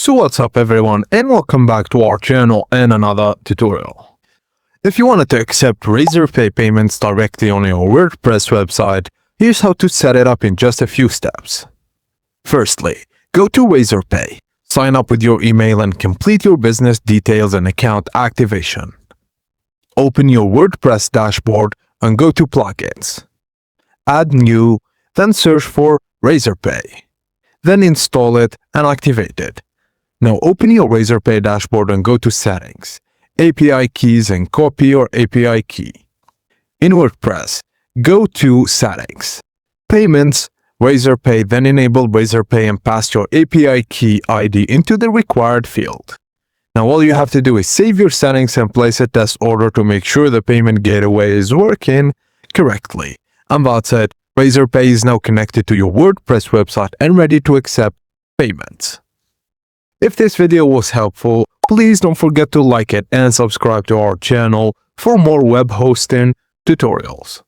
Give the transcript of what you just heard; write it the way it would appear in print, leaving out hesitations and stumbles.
So what's up everyone, and welcome back to our channel and another tutorial. If you wanted to accept Razorpay payments directly on your WordPress website, here's how to set it up in just a few steps. Firstly, go to Razorpay, sign up with your email and complete your business details and account activation. Open your WordPress dashboard and go to Plugins. Add New, then search for Razorpay. Then install it and activate it. Now open your Razorpay dashboard and go to Settings, API Keys and copy your API key. In WordPress, go to Settings, Payments, Razorpay, then enable Razorpay and pass your API key ID into the required field. Now all you have to do is save your settings and place a test order to make sure the payment gateway is working correctly. And that's it. Razorpay is now connected to your WordPress website and ready to accept payments. If this video was helpful, please don't forget to like it and subscribe to our channel for more web hosting tutorials.